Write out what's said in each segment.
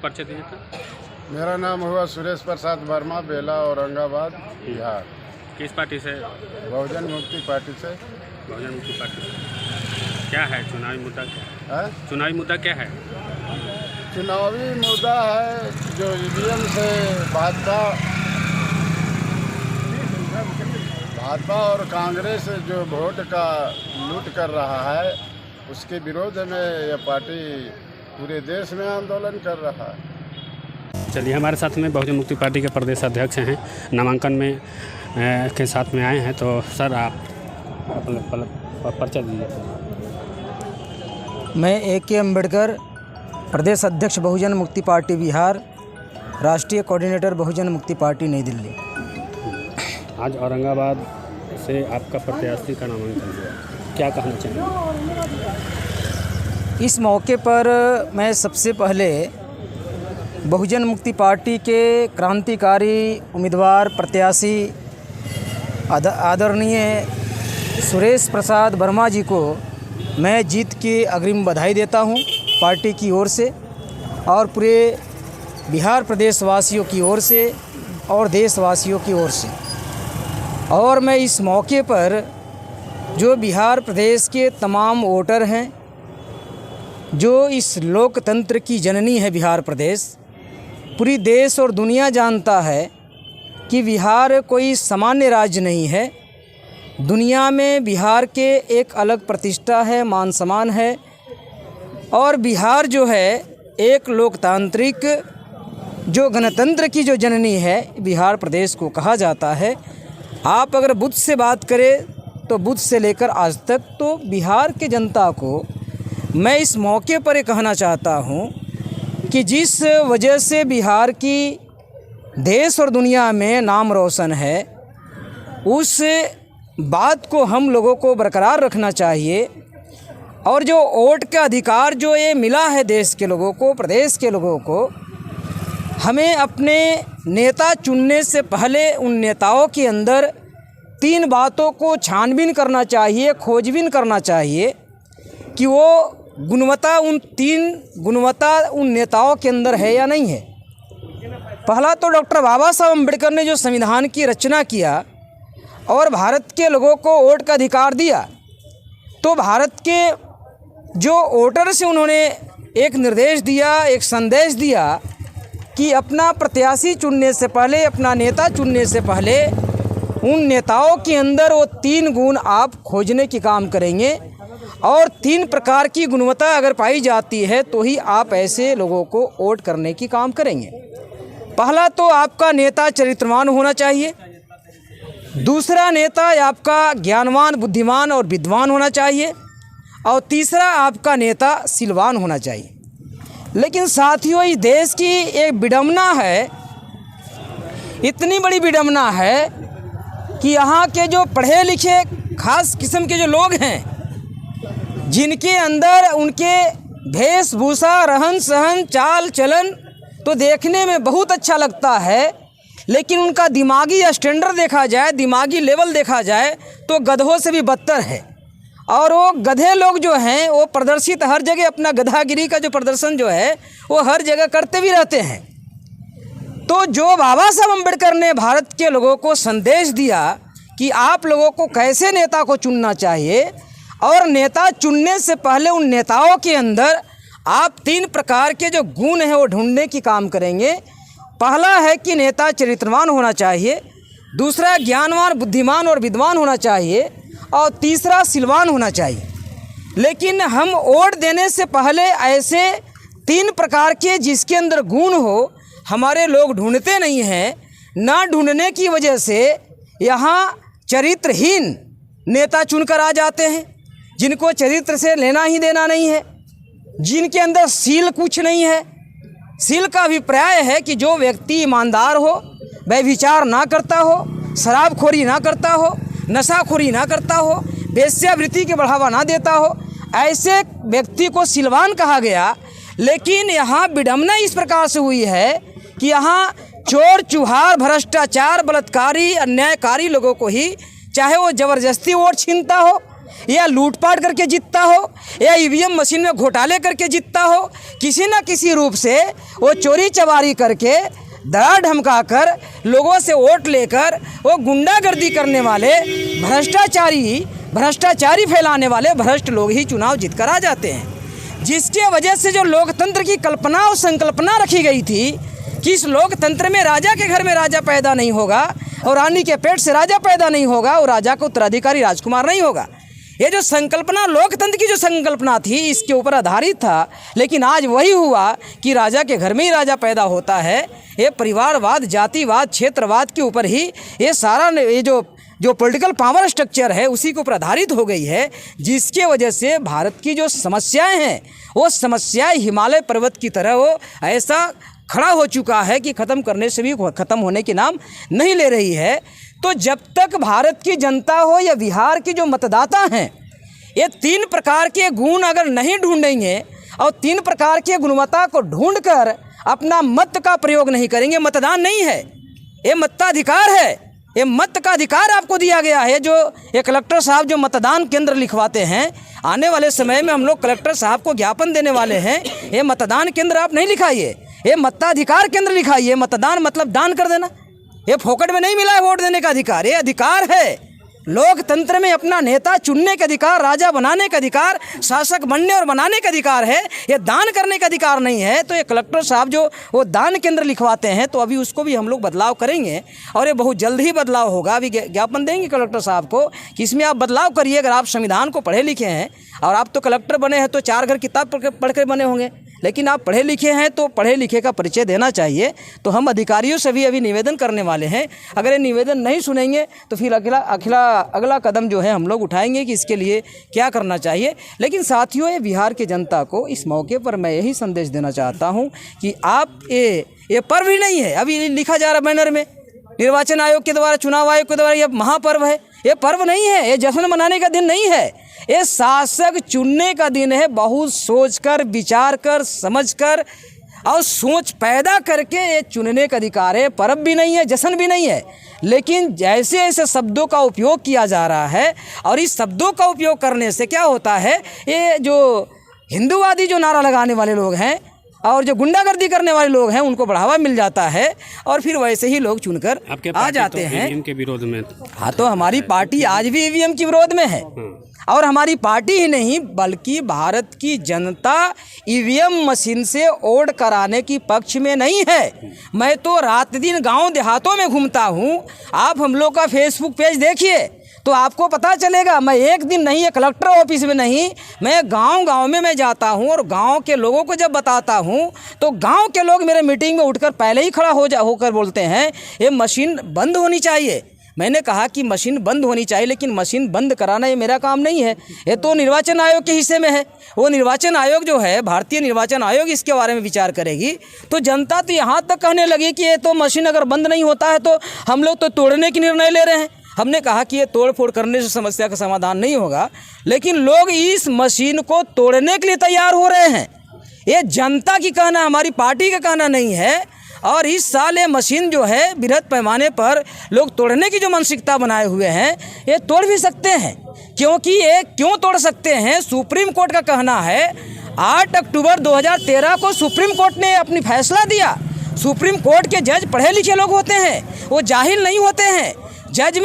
परिचय दीजिए तो। मेरा नाम हुआ सुरेश प्रसाद वर्मा, बेला औरंगाबाद बिहार। किस पार्टी से? बहुजन मुक्ति पार्टी से। बहुजन मुक्ति पार्टी से। क्या है चुनावी मुद्दा? क्या है चुनावी मुद्दा क्या है? चुनावी मुद्दा है जो ईवीएम से भाजपा और कांग्रेस जो वोट का लूट कर रहा है, उसके विरोध में यह पार्टी पूरे देश में आंदोलन कर रहा है। चलिए, हमारे साथ में बहुजन मुक्ति पार्टी के प्रदेश अध्यक्ष हैं, नामांकन में के साथ में आए हैं। तो सर, आप अपना परिचय दीजिए। मैं A.K. अम्बेडकर, प्रदेश अध्यक्ष बहुजन मुक्ति पार्टी बिहार, राष्ट्रीय कोऑर्डिनेटर बहुजन मुक्ति पार्टी नई दिल्ली। आज औरंगाबाद से आपका प्रत्याशी का नामांकन हुआ, क्या कहना चाहेंगे? इस मौके पर मैं सबसे पहले बहुजन मुक्ति पार्टी के क्रांतिकारी उम्मीदवार प्रत्याशी आदरणीय सुरेश प्रसाद वर्मा जी को मैं जीत की अग्रिम बधाई देता हूं पार्टी की ओर से और पूरे बिहार प्रदेश वासियों की ओर से और देशवासियों की ओर से। और मैं इस मौके पर जो बिहार प्रदेश के तमाम वोटर हैं, जो इस लोकतंत्र की जननी है बिहार प्रदेश, पूरी देश और दुनिया जानता है कि बिहार कोई सामान्य राज्य नहीं है। दुनिया में बिहार के एक अलग प्रतिष्ठा है, मान सम्मान है। और बिहार जो है एक लोकतांत्रिक जो गणतंत्र की जो जननी है, बिहार प्रदेश को कहा जाता है। आप अगर बुद्ध से बात करें तो बुद्ध से लेकर आज तक तो बिहार के जनता को मैं इस मौके पर ये कहना चाहता हूँ कि जिस वजह से बिहार की देश और दुनिया में नाम रोशन है, उस बात को हम लोगों को बरकरार रखना चाहिए। और जो वोट का अधिकार जो ये मिला है देश के लोगों को, प्रदेश के लोगों को, हमें अपने नेता चुनने से पहले उन नेताओं के अंदर 3 बातों को छानबीन करना चाहिए, खोजबीन करना चाहिए कि वो गुणवत्ता उन नेताओं के अंदर है या नहीं है। पहला तो डॉक्टर बाबा साहब अम्बेडकर ने जो संविधान की रचना किया और भारत के लोगों को वोट का अधिकार दिया, तो भारत के जो वोटर से उन्होंने एक निर्देश दिया, एक संदेश दिया कि अपना प्रत्याशी चुनने से पहले, अपना नेता चुनने से पहले उन नेताओं के अंदर वो 3 गुण आप खोजने की काम करेंगे और 3 प्रकार की गुणवत्ता अगर पाई जाती है तो ही आप ऐसे लोगों को वोट करने की काम करेंगे। पहला तो आपका नेता चरित्रवान होना चाहिए, दूसरा नेता आपका ज्ञानवान, बुद्धिमान और विद्वान होना चाहिए, और तीसरा आपका नेता सिलवान होना चाहिए। लेकिन साथियों, इस देश की एक विडंबना है, इतनी बड़ी विडंबना है कि यहाँ के जो पढ़े लिखे खास किस्म के जो लोग हैं, जिनके अंदर उनके वेशभूषा, रहन सहन, चाल चलन तो देखने में बहुत अच्छा लगता है, लेकिन उनका दिमागी स्टैंडर्ड देखा जाए, दिमागी लेवल देखा जाए तो गधों से भी बदतर है। और वो गधे लोग जो हैं वो प्रदर्शित हर जगह, अपना गधागिरी का जो प्रदर्शन जो है वो हर जगह करते भी रहते हैं। तो जो बाबा साहब अम्बेडकर ने भारत के लोगों को संदेश दिया कि आप लोगों को कैसे नेता को चुनना चाहिए, और नेता चुनने से पहले उन नेताओं के अंदर आप 3 प्रकार के जो गुण हैं वो ढूंढने की काम करेंगे। पहला है कि नेता चरित्रवान होना चाहिए, दूसरा ज्ञानवान, बुद्धिमान और विद्वान होना चाहिए, और तीसरा सिलवान होना चाहिए। लेकिन हम वोट देने से पहले ऐसे 3 प्रकार के जिसके अंदर गुण हो हमारे लोग ढूंढते नहीं हैं। ना ढूंढने की वजह से यहाँ चरित्रहीन नेता चुनकर आ जाते हैं, जिनको चरित्र से लेना ही देना नहीं है, जिनके अंदर सील कुछ नहीं है। सील का अभिप्राय है कि जो व्यक्ति ईमानदार हो, व्यभिचार ना करता हो, शराबखोरी ना करता हो, नशाखोरी ना करता हो, वेश्यावृत्ति के बढ़ावा ना देता हो, ऐसे व्यक्ति को सिलवान कहा गया। लेकिन यहाँ विडंबना इस प्रकार से हुई है कि यहाँ चोर चुहार, भ्रष्टाचार, बलात्कारी, अन्यायकारी लोगों को ही, चाहे वो ज़बरदस्ती वोट छीनता हो या लूटपाट करके जीतता हो या ईवीएम मशीन में घोटाले करके जीतता हो, किसी न किसी रूप से वो चोरी चवारी करके दरा धमका कर लोगों से वोट लेकर वो गुंडागर्दी करने वाले भ्रष्टाचारी फैलाने वाले भ्रष्ट लोग ही चुनाव जीत कर आ जाते हैं। जिसके वजह से जो लोकतंत्र की कल्पना और संकल्पना रखी गई थी कि इस लोकतंत्र में राजा के घर में राजा पैदा नहीं होगा और रानी के पेट से राजा पैदा नहीं होगा और राजा का उत्तराधिकारी राजकुमार नहीं होगा, ये जो संकल्पना लोकतंत्र की जो संकल्पना थी इसके ऊपर आधारित था। लेकिन आज वही हुआ कि राजा के घर में ही राजा पैदा होता है। ये परिवारवाद, जातिवाद, क्षेत्रवाद के ऊपर ही ये सारा ये जो पॉलिटिकल पावर स्ट्रक्चर है उसी के ऊपर आधारित हो गई है, जिसके वजह से भारत की जो समस्याएं हैं वो समस्याएं हिमालय पर्वत की तरह वो ऐसा खड़ा हो चुका है कि ख़त्म करने से भी ख़त्म होने के नाम नहीं ले रही है। तो जब तक भारत की जनता हो या बिहार के जो मतदाता हैं ये 3 प्रकार के गुण अगर नहीं ढूंढेंगे और 3 प्रकार के गुणवत्ता को ढूंढकर अपना मत का प्रयोग नहीं करेंगे, मतदान नहीं है, ये मताधिकार है, ये मत का अधिकार आपको दिया गया है। जो ये कलेक्टर साहब जो मतदान केंद्र लिखवाते हैं, आने वाले समय में हम लोग कलेक्टर साहब को ज्ञापन देने वाले हैं, ये मतदान केंद्र आप नहीं लिखाइए, ये मताधिकार केंद्र लिखाइए। मतदान मतलब दान कर देना, ये फोकट में नहीं मिला है वोट देने का अधिकार, ये अधिकार है। लोकतंत्र में अपना नेता चुनने का अधिकार, राजा बनाने का अधिकार, शासक बनने और बनाने का अधिकार है, ये दान करने का अधिकार नहीं है। तो ये कलेक्टर साहब जो वो दान केंद्र लिखवाते हैं तो अभी उसको भी हम लोग बदलाव करेंगे और ये बहुत जल्द ही बदलाव होगा। अभी ज्ञापन देंगे कलेक्टर साहब को कि इसमें आप बदलाव करिए। अगर आप संविधान को पढ़े लिखे हैं और आप तो कलेक्टर बने हैं तो 4 घर किताब पढ़ कर बने होंगे, लेकिन आप पढ़े लिखे हैं तो पढ़े लिखे का परिचय देना चाहिए। तो हम अधिकारियों से भी अभी निवेदन करने वाले हैं, अगर ये निवेदन नहीं सुनेंगे तो फिर अगला कदम जो है हम लोग उठाएंगे कि इसके लिए क्या करना चाहिए। लेकिन साथियों, ये बिहार की जनता को इस मौके पर मैं यही संदेश देना चाहता हूँ कि आप ये पर्व ही नहीं है, अभी लिखा जा रहा बैनर में निर्वाचन आयोग के द्वारा, चुनाव आयोग के द्वारा, ये महापर्व है, ये पर्व नहीं है, ये जश्न मनाने का दिन नहीं है, ये शासक चुनने का दिन है। बहुत सोचकर, विचार कर, समझकर और सोच पैदा करके ये चुनने का अधिकार है। पर्व भी नहीं है, जश्न भी नहीं है। लेकिन जैसे ऐसे शब्दों का उपयोग किया जा रहा है और इस शब्दों का उपयोग करने से क्या होता है, ये जो हिंदूवादी जो नारा लगाने वाले लोग हैं और जो गुंडागर्दी करने वाले लोग हैं उनको बढ़ावा मिल जाता है और फिर वैसे ही लोग चुनकर आ जाते हैं। ईवीएम के विरोध में हाँ, तो हमारी पार्टी आज भी ईवीएम के विरोध में है और हमारी पार्टी ही नहीं बल्कि भारत की जनता ईवीएम मशीन से वोट कराने की पक्ष में नहीं है। मैं तो रात दिन गांव देहातों में घूमता हूँ। आप हम लोग का फेसबुक पेज देखिए तो आपको पता चलेगा। मैं एक दिन नहीं, ये कलेक्टर ऑफिस में नहीं, मैं गांव में मैं जाता हूं और गांव के लोगों को जब बताता हूं तो गांव के लोग मेरे मीटिंग में उठकर पहले ही खड़ा होकर बोलते हैं ये मशीन बंद होनी चाहिए। मैंने कहा कि मशीन बंद होनी चाहिए, लेकिन मशीन बंद कराना ये मेरा काम नहीं है, ये तो निर्वाचन आयोग के हिस्से में है। वो निर्वाचन आयोग जो है, भारतीय निर्वाचन आयोग, इसके बारे में विचार करेगी। तो जनता तो यहाँ तक कहने लगी कि ये तो मशीन अगर बंद नहीं होता है तो हम लोग तो तोड़ने की निर्णय ले रहे हैं। हमने कहा कि ये तोड़ फोड़ करने से समस्या का समाधान नहीं होगा, लेकिन लोग इस मशीन को तोड़ने के लिए तैयार हो रहे हैं। ये जनता की कहना, हमारी पार्टी का कहना नहीं है। और इस साल ये मशीन जो है बृहद पैमाने पर लोग तोड़ने की जो मानसिकता बनाए हुए हैं, ये तोड़ भी सकते हैं। क्योंकि ये क्यों तोड़ सकते हैं, सुप्रीम कोर्ट का कहना है 8 अक्टूबर 2013 को सुप्रीम कोर्ट ने अपनी फैसला दिया। सुप्रीम कोर्ट के जज पढ़े लिखे लोग होते हैं, वो जाहिल नहीं होते हैं। जज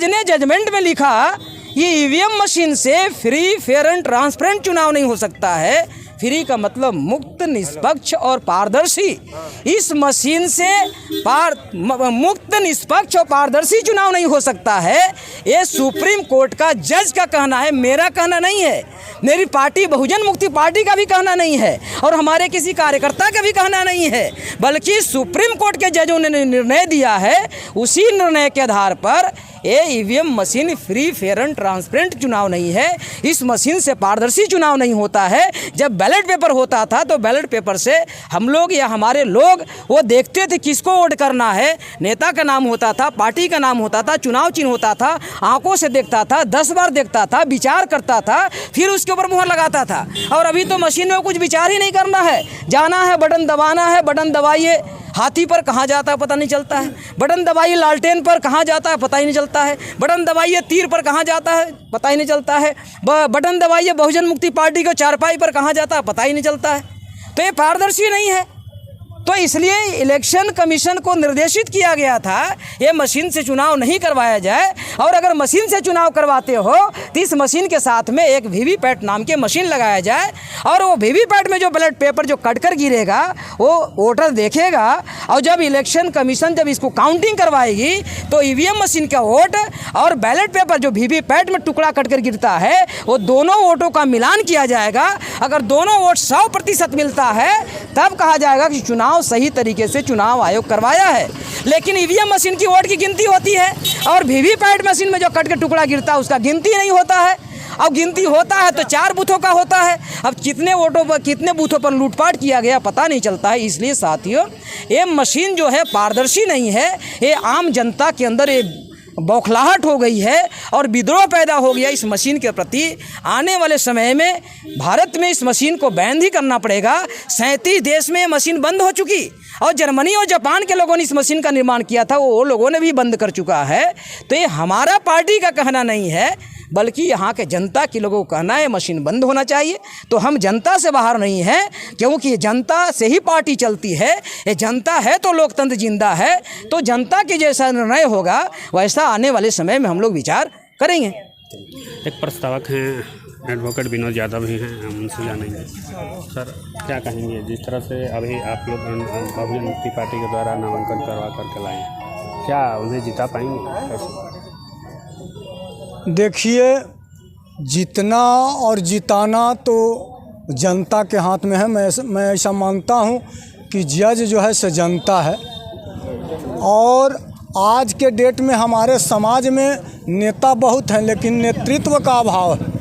ने जजमेंट में लिखा ये ईवीएम मशीन से फ्री, फेयर एंड ट्रांसपेरेंट चुनाव नहीं हो सकता है। फ्री का मतलब मुक्त, निष्पक्ष और पारदर्शी। इस मशीन से मुक्त, निष्पक्ष और पारदर्शी चुनाव नहीं हो सकता है। ये सुप्रीम कोर्ट का जज का कहना है, मेरा कहना नहीं है। मेरी पार्टी बहुजन मुक्ति पार्टी का भी कहना नहीं है और हमारे किसी कार्यकर्ता का भी कहना नहीं है, बल्कि सुप्रीम कोर्ट के जजों ने निर्णय दिया है। उसी निर्णय के आधार पर ये EVM machine free, fair and transparent चुनाव नहीं है। इस मशीन से पारदर्शी चुनाव नहीं होता है। जब बैलेट पेपर होता था तो बैलेट पेपर से हम लोग या हमारे लोग वो देखते थे किसको वोट करना है। नेता का नाम होता था, पार्टी का नाम होता था, चुनाव चिन्ह होता था, आंखों से देखता था, 10 बार देखता था, विचार करता था, फिर उसके ऊपर मुहर लगाता था। और अभी तो मशीन में कुछ विचार ही नहीं करना है, जाना है, बटन दबाना है, बटन दबाइए। हाथी पर कहाँ जाता है पता नहीं चलता है, बटन दबाइए, लालटेन पर कहाँ जाता है पता ही नहीं चलता जाता है, बटन दबाइए तीर पर कहाँ जाता है पता ही नहीं चलता है, बटन दबाइए बहुजन मुक्ति पार्टी को चारपाई पर कहाँ जाता है पता ही नहीं चलता है। तो ये पारदर्शी नहीं है। तो इसलिए इलेक्शन कमीशन को निर्देशित किया गया था ये मशीन से चुनाव नहीं करवाया जाए, और अगर मशीन से चुनाव करवाते हो तो इस मशीन के साथ में एक वीवीपैट नाम के मशीन लगाया जाए, और वो वीवीपैट में जो बैलेट पेपर जो कट कर गिरेगा वो वोटर देखेगा, और जब इलेक्शन कमीशन जब इसको काउंटिंग करवाएगी तो ईवीएम मशीन का वोट और बैलेट पेपर जो वीवीपैट में टुकड़ा कट कर गिरता है वो दोनों वोटों का मिलान किया जाएगा। अगर दोनों वोट 100% मिलता है तब कहा जाएगा कि चुनाव सही तरीके से चुनाव आयोग करवाया है। लेकिन ईवीएम मशीन की वोट की गिनती होती है और वीवीपैट मशीन में जो कट के टुकड़ा गिरता है उसका गिनती नहीं होता है। अब गिनती होता है तो 4 बूथों का होता है। अब कितने वोटों पर कितने बूथों पर लूटपाट किया गया पता नहीं चलता है। इसलिए साथियों ये मशीन जो है पारदर्शी नहीं है, ये आम जनता के अंदर एक बौखलाहट हो गई है और विद्रोह पैदा हो गया इस मशीन के प्रति। आने वाले समय में भारत में इस मशीन को बैन ही करना पड़ेगा। 37 देश में ये मशीन बंद हो चुकी, और जर्मनी और जापान के लोगों ने इस मशीन का निर्माण किया था, वो लोगों ने भी बंद कर चुका है। तो ये हमारा पार्टी का कहना नहीं है, बल्कि यहाँ के जनता के लोगों को कहना है मशीन बंद होना चाहिए। तो हम जनता से बाहर नहीं हैं, क्योंकि ये जनता से ही पार्टी चलती है। ये जनता है तो लोकतंत्र जिंदा है। तो जनता के जैसा निर्णय होगा वैसा आने वाले समय में हम लोग विचार करेंगे। एक प्रस्तावक हैं एडवोकेट विनोद यादव भी हैं, हम उनसे जानेंगे। सर क्या कहेंगे, जिस तरह से अभी आप लोग बहुजन मुक्ति पार्टी के द्वारा नामांकन करवा करके लाए, क्या उन्हें जिता पाएंगे? देखिए, जीतना और जिताना तो जनता के हाथ में है। मैं ऐसा मानता हूँ कि जज जो है से जनता है, और आज के डेट में हमारे समाज में नेता बहुत हैं लेकिन नेतृत्व का अभाव है,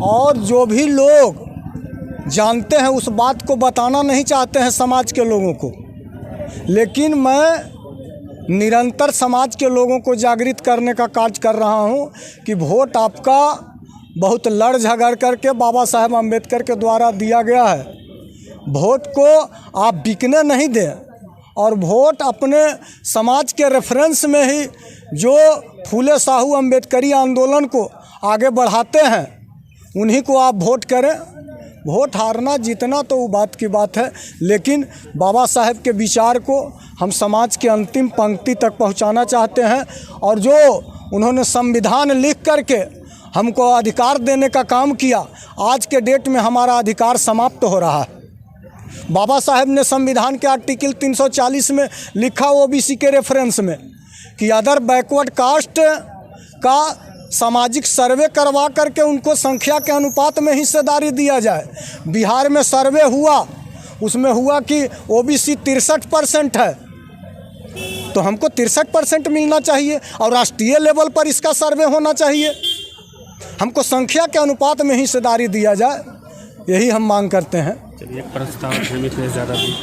और जो भी लोग जानते हैं उस बात को बताना नहीं चाहते हैं समाज के लोगों को। लेकिन मैं निरंतर समाज के लोगों को जागृत करने का कार्य कर रहा हूं कि वोट आपका बहुत लड़ झगड़ करके बाबा साहेब अम्बेडकर के द्वारा दिया गया है। वोट को आप बिकने नहीं दें, और वोट अपने समाज के रेफरेंस में ही जो फूले साहू अम्बेडकरी आंदोलन को आगे बढ़ाते हैं उन्हीं को आप वोट करें। वोट हारना जीतना तो वो बात की बात है, लेकिन बाबा साहेब के विचार को हम समाज के अंतिम पंक्ति तक पहुंचाना चाहते हैं, और जो उन्होंने संविधान लिख करके हमको अधिकार देने का काम किया, आज के डेट में हमारा अधिकार समाप्त हो रहा है। बाबा साहेब ने संविधान के आर्टिकल 340 में लिखा ओबीसी के रेफरेंस में कि अदर बैकवर्ड कास्ट का सामाजिक सर्वे करवा करके उनको संख्या के अनुपात में हिस्सेदारी दिया जाए। बिहार में सर्वे हुआ, उसमें हुआ कि ओबीसी 63% है, तो हमको 63% मिलना चाहिए, और राष्ट्रीय लेवल पर इसका सर्वे होना चाहिए। हमको संख्या के अनुपात में हिस्सेदारी दिया जाए, यही हम मांग करते हैं। चलिए, एक प्रस्ताव है मिथिलेश यादव जी,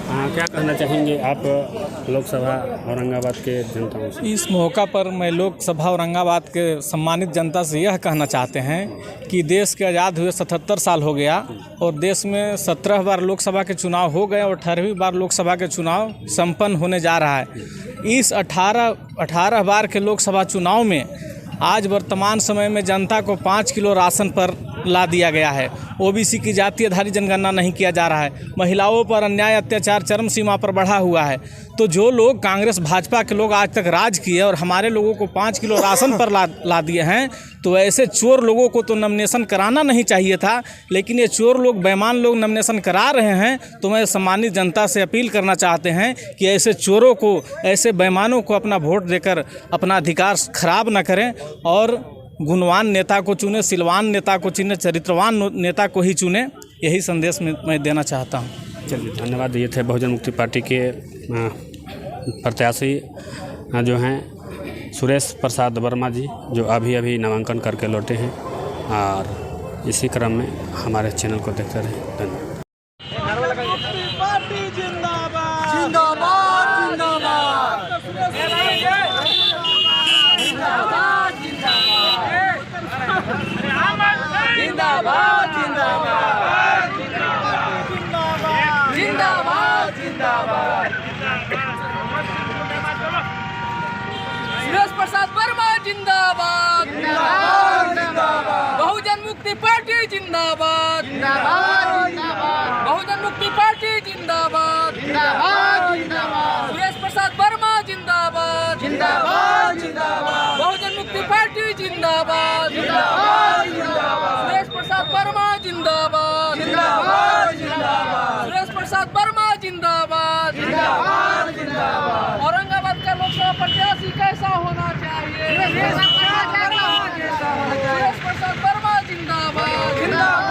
क्या कहना चाहेंगे आप लोकसभा औरंगाबाद के जनताओं से? इस मौका पर मैं लोकसभा औरंगाबाद के सम्मानित जनता से यह कहना चाहते हैं कि देश के आज़ाद हुए 77 साल हो गया, और देश में 17 बार लोकसभा के चुनाव हो गए और 18वीं बार लोकसभा के चुनाव संपन्न होने जा रहा है। इस 18 बार के लोकसभा चुनाव में आज वर्तमान समय में जनता को 5 किलो राशन पर ला दिया गया है। ओबीसी की जातीय आधारित जनगणना नहीं किया जा रहा है। महिलाओं पर अन्याय अत्याचार चरम सीमा पर बढ़ा हुआ है। तो जो लोग कांग्रेस भाजपा के लोग आज तक राज किए और हमारे लोगों को 5 किलो राशन पर ला दिए हैं, तो ऐसे चोर लोगों को तो नॉमिनेशन कराना नहीं चाहिए था, लेकिन ये चोर लोग, बेईमान लोग नॉमिनेशन करा रहे हैं। तो मैं सम्मानित जनता से अपील करना चाहते हैं कि ऐसे चोरों को, ऐसे बेईमानों को अपना वोट देकर अपना अधिकार खराब न करें, और गुणवान नेता को चुने, सिलवान नेता को चुने, चरित्रवान नेता को ही चुने। यही संदेश मैं देना चाहता हूँ। चलिए, धन्यवाद। ये थे बहुजन मुक्ति पार्टी के प्रत्याशी जो हैं सुरेश प्रसाद वर्मा जी, जो अभी नामांकन करके लौटे हैं, और इसी क्रम में हमारे चैनल को देखते रहें। धन्यवाद। सुरेश प्रसाद जिंदाबाद बहुजन मुक्ति पार्टी जिंदाबाद बहुजन मुक्ति पार्टी जिंदाबाद सुरेश प्रसाद वर्मा जिंदाबाद जिंदाबाद जिंदाबाद